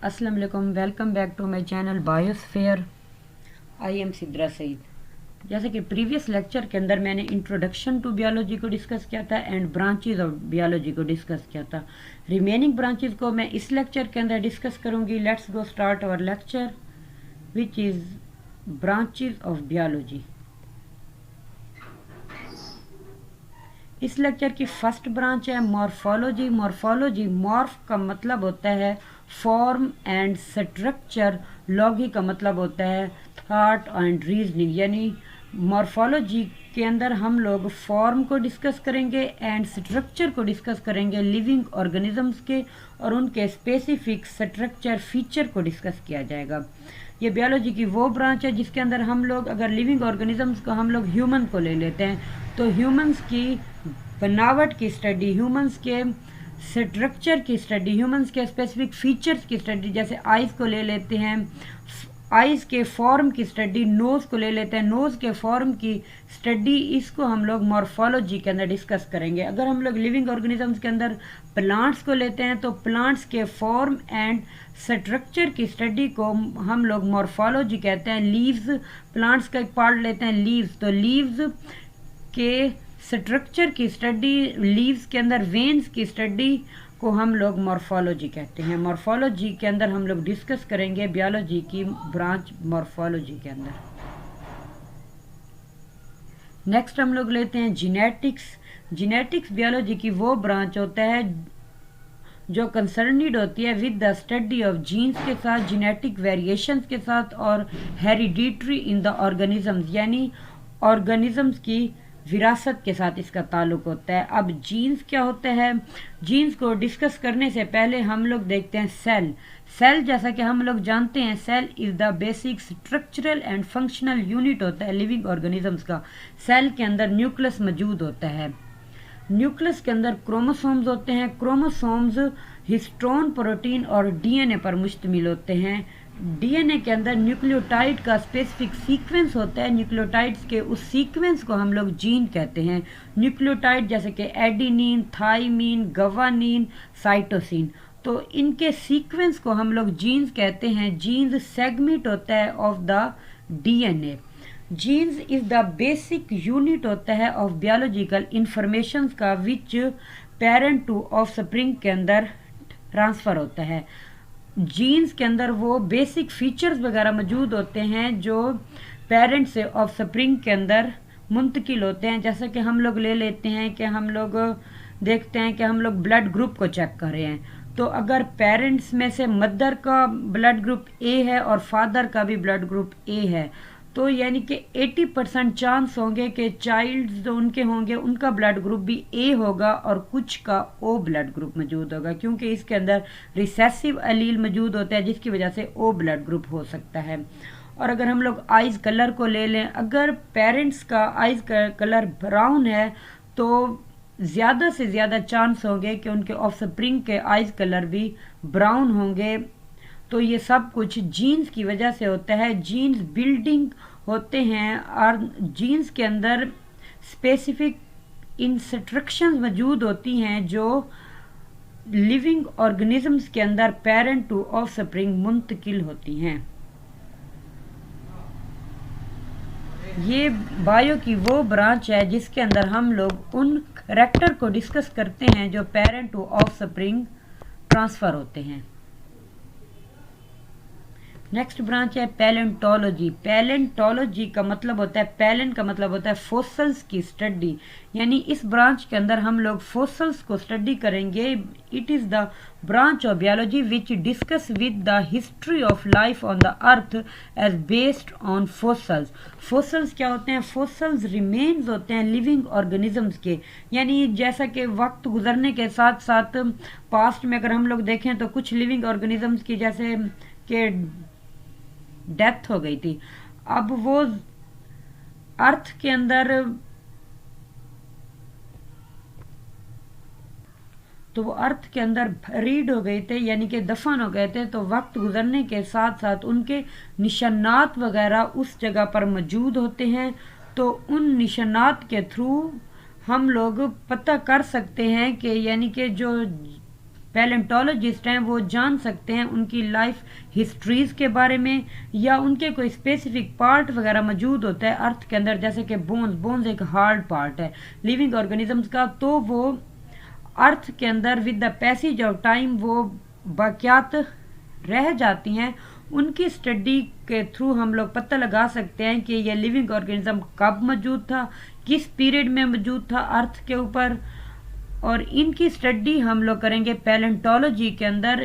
अस्सलाम वालेकुम, welcome back to my channel biosphere. I am Sidra Saeed. जैसे कि प्रीवियस लेक्चर के अंदर मैंने इंट्रोडक्शन टू बायोलॉजी को डिस्कस किया था एंड ब्रांचेज ऑफ बायोलॉजी को डिस्कस किया था। रिमेनिंग ब्रांचेज को मैं इस लेक्चर के अंदर डिस्कस करूंगी। Let's go start our lecture which is branches of biology. इस लेक्चर की फर्स्ट ब्रांच है मॉर्फोलॉजी। मॉर्फोलॉजी, मॉर्फ का मतलब होता है फॉर्म एंड स्ट्रक्चर, लॉगी का मतलब होता है थॉट एंड रीजनिंग। यानी मॉर्फोलॉजी के अंदर हम लोग फॉर्म को डिस्कस करेंगे एंड स्ट्रक्चर को डिस्कस करेंगे लिविंग ऑर्गेनिजम्स के, और उनके स्पेसिफिक स्ट्रक्चर फीचर को डिस्कस किया जाएगा। ये बायोलॉजी की वो ब्रांच है जिसके अंदर हम लोग अगर लिविंग ऑर्गेनिजम्स को हम लोग ह्यूमन को ले लेते हैं तो ह्यूमंस की बनावट की स्टडी, ह्यूमंस के स्ट्रक्चर की स्टडी, ह्यूमंस के स्पेसिफिक फीचर्स की स्टडी, जैसे आइज़ को ले लेते हैं, आइज़ के फॉर्म की स्टडी, नोज़ को ले लेते हैं, नोज़ के फॉर्म की स्टडी, इसको हम लोग मॉर्फोलॉजी के अंदर डिस्कस करेंगे। अगर हम लोग लिविंग ऑर्गेनिजम्स के अंदर प्लांट्स को लेते हैं तो प्लांट्स के फॉर्म एंड स्ट्रक्चर की स्टडी को हम लोग मॉर्फोलॉजी कहते हैं। लीव्स, प्लांट्स का एक पार्ट लेते हैं लीव्स, तो लीव्स के स्ट्रक्चर की स्टडी, लीव्स के अंदर वेन्स की स्टडी को हम लोग मॉर्फोलॉजी कहते हैं। मॉर्फोलॉजी के अंदर हम लोग डिस्कस करेंगे बायोलॉजी की ब्रांच मॉर्फोलॉजी के अंदर। नेक्स्ट हम लोग लेते हैं जीनेटिक्स। जीनेटिक्स बायोलॉजी की वो ब्रांच होता है जो कंसर्निड होती है with the study of genes के साथ, जेनेटिक वेरिएशंस के साथ और हेरिडिटरी इन द ऑर्गेनिजम्स, यानी ऑर्गेनिजम्स की विरासत के साथ इसका ताल्लुक होता है। अब जीन्स क्या होता है? जीन्स को डिस्कस करने से पहले हम लोग देखते हैं सेल। सेल, जैसा कि हम लोग जानते हैं, cell is the basic structural and functional unit होता है लिविंग ऑर्गेनिजम्स का। सेल के अंदर न्यूक्लियस मौजूद होता है। न्यूक्लियस के अंदर क्रोमोसोम्स होते हैं। क्रोमोसोम्स हिस्टोन, प्रोटीन और डीएनए पर मुश्तमिल होते हैं। डीएनए के अंदर न्यूक्लियोटाइड का स्पेसिफिक सीक्वेंस होता है। न्यूक्लियोटाइड्स के उस सीक्वेंस को हम लोग जीन कहते हैं। न्यूक्लियोटाइड जैसे कि एडिनिन, थाइमिन, गवानिन, साइटोसिन, तो इनके सीक्वेंस को हम लोग जीन्स कहते हैं। जीन्स सेगमेंट होता है of the DNA. Genes is the basic unit होता है ऑफ बायोलॉजिकल इंफॉर्मेशन का, विच पेरेंट टू ऑफस्प्रिंग के अंदर ट्रांसफ़र होता है। जीन्स के अंदर वो बेसिक फीचर्स वगैरह मौजूद होते हैं जो पेरेंट से ऑफस्प्रिंग के अंदर मुंतकिल होते हैं। जैसे कि हम लोग ले लेते हैं कि हम लोग देखते हैं कि हम लोग ब्लड ग्रुप को चेक कर रहे हैं, तो अगर पेरेंट्स में से मदर का ब्लड ग्रुप ए है और फादर का भी ब्लड ग्रुप ए है, तो यानी कि 80% चांस होंगे कि चाइल्ड जो उनके होंगे उनका ब्लड ग्रुप भी ए होगा और कुछ का ओ ब्लड ग्रुप मौजूद होगा, क्योंकि इसके अंदर रिसेसिव एलील मौजूद होता है जिसकी वजह से ओ ब्लड ग्रुप हो सकता है। और अगर हम लोग आइज़ कलर को ले लें, अगर पेरेंट्स का आइज़ कलर ब्राउन है तो ज़्यादा से ज़्यादा चांस होंगे कि उनके ऑफस्प्रिंग के आइज़ कलर भी ब्राउन होंगे। तो ये सब कुछ जीन्स की वजह से होता है। जीन्स बिल्डिंग होते हैं और जीन्स के अंदर स्पेसिफिक इंस्ट्रक्शंस मौजूद होती हैं जो लिविंग ऑर्गेनिजम्स के अंदर पेरेंट टू ऑफस्प्रिंग मुंतकिल होती हैं। ये बायो की वो ब्रांच है जिसके अंदर हम लोग उन करैक्टर को डिस्कस करते हैं जो पेरेंट टू ऑफस्प्रिंग ट्रांसफ़र होते हैं। नेक्स्ट ब्रांच है पैलेंटोलॉजी। पैलेंटोलॉजी का मतलब होता है, पैलेंट का मतलब होता है फॉसल्स की स्टडी, यानी इस ब्रांच के अंदर हम लोग फॉसल्स को स्टडी करेंगे। It is the branch of biology which discuss with the history of life on the earth as based on fossils. Fossils क्या होते हैं? फॉसल्स रिमेन्स होते हैं लिविंग ऑर्गेनिजम्स के, यानी जैसा कि वक्त गुजरने के साथ साथ पास्ट में अगर हम लोग देखें तो कुछ लिविंग ऑर्गेनिजम्स की जैसे कि डेथ हो गई थी, अब वो अर्थ के अंदर, तो वो अर्थ के अंदर रीड हो गए थे, यानी कि दफन हो गए थे। तो वक्त गुजरने के साथ साथ उनके निशानात वगैरह उस जगह पर मौजूद होते हैं। तो उन निशानात के थ्रू हम लोग पता कर सकते हैं कि यानी कि जो पैलेंटोलॉजिस्ट हैं वो जान सकते हैं उनकी लाइफ हिस्ट्रीज के बारे में, या उनके कोई स्पेसिफिक पार्ट वगैरह मौजूद होता है अर्थ के अंदर, जैसे कि बोन्स एक हार्ड पार्ट है लिविंग ऑर्गेनिजम्स का, तो वो अर्थ के अंदर with the passage of time वो बाकियात रह जाती हैं। उनकी स्टडी के थ्रू हम लोग पता लगा सकते हैं कि ये लिविंग ऑर्गेनिज्म कब मौजूद था, किस पीरियड में मौजूद था अर्थ के ऊपर, और इनकी स्टडी हम लोग करेंगे पैलेंटोलॉजी के अंदर।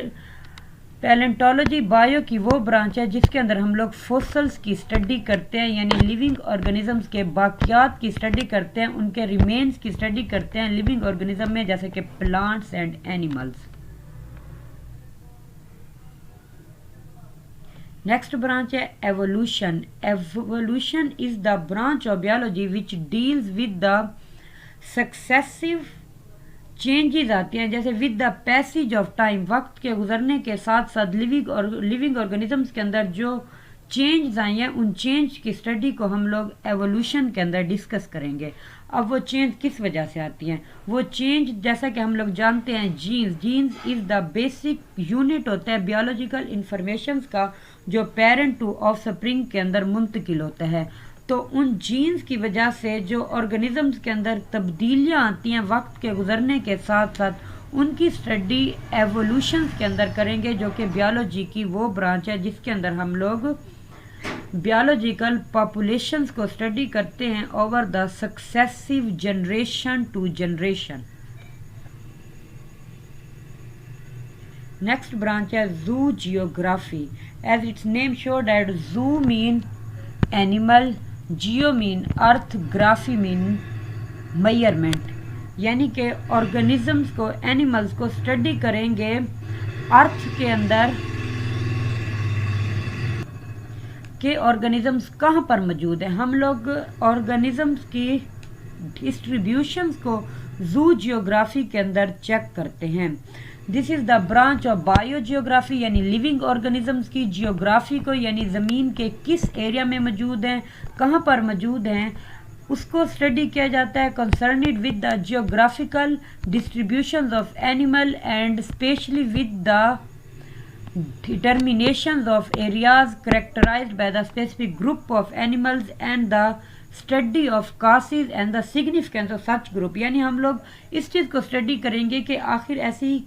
पैलेंटोलॉजी बायो की वो ब्रांच है जिसके अंदर हम लोग फॉसिल्स की स्टडी करते हैं, यानी लिविंग ऑर्गेनिजम्स के बाकियात की स्टडी करते हैं, उनके रिमेन्स की स्टडी करते हैं लिविंग ऑर्गेनिज्म में, जैसे कि plants and animals. Next branch है evolution. Evolution is the branch of biology which deals with the successive changes आती हैं, जैसे with the passage of time, वक्त के गुजरने के साथ साथ लिविंग ऑर्गेनिजम्स के अंदर जो चेंज आई हैं उन चेंज की स्टडी को हम लोग एवोल्यूशन के अंदर डिस्कस करेंगे। अब वो चेंज किस वजह से आती हैं? वो चेंज जैसा कि हम लोग जानते हैं genes is the basic unit होता है बियोलॉजिकल इंफॉर्मेशन का जो पेरेंट टू ऑफस्प्रिंग के अंदर मुंतकिल होता है। तो उन जीन्स की वजह से जो ऑर्गेनिजम्स के अंदर तब्दीलियां आती हैं वक्त के गुजरने के साथ साथ, उनकी स्टडी एवोल्यूशन के अंदर करेंगे, जो कि बियोलॉजी की वो ब्रांच है जिसके अंदर हम लोग बियोलॉजिकल पॉपुलेशंस को स्टडी करते हैं over the successive generation to generation. Next branch है zoogeography. As its name show that zoo mean animal, geo mean earth, graphy mean measurement, यानी कि ऑर्गेनिजम्स को, एनिमल्स को स्टडी करेंगे अर्थ के अंदर के ऑर्गेनिजम्स कहाँ पर मौजूद है। हम लोग ऑर्गेनिजम्स की डिस्ट्रीब्यूशंस को जू जियोग्राफी के अंदर चेक करते हैं। This is the branch of bio geography, यानी लिविंग ऑर्गेनिजम्स की जियोग्राफी को, यानी ज़मीन के किस एरिया में मौजूद हैं, कहाँ पर मौजूद हैं, उसको स्टडी किया जाता है concerned with the geographical distributions of animal and specially with the determinations of areas characterized by the specific group of animals and the study of causes and the significance of such group। यानी हम लोग इस चीज़ को study करेंगे कि आखिर ऐसी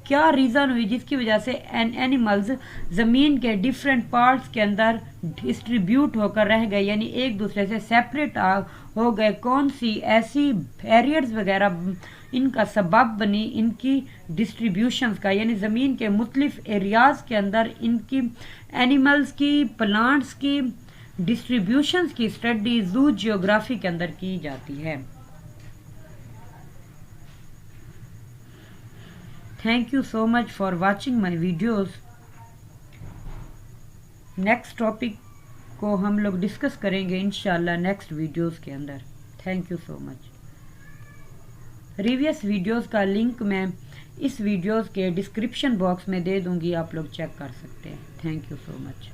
क्या रीज़न हुई जिसकी वजह से एनिमल्स ज़मीन के डिफरेंट पार्ट्स के अंदर डिस्ट्रीब्यूट होकर रह गए, यानी एक दूसरे से सेपरेट हो गए। कौन सी ऐसी बैरियर्स वगैरह इनका सबब बनी इनकी डिस्ट्रीब्यूशंस का, यानी ज़मीन के मुख्तलिफ एरियाज़ के अंदर इनकी एनिमल्स की, प्लांट्स की डिस्ट्रीब्यूशंस की स्टडी जू जियोग्राफी के अंदर की जाती है। Thank you so much for watching my videos. Next topic को हम लोग डिस्कस करेंगे इंशाल्लाह नेक्स्ट वीडियोज़ के अंदर। Thank you so much. Previous videos का लिंक मैं इस वीडियोज़ के डिस्क्रिप्शन बॉक्स में दे दूंगी, आप लोग चेक कर सकते हैं। Thank you so much.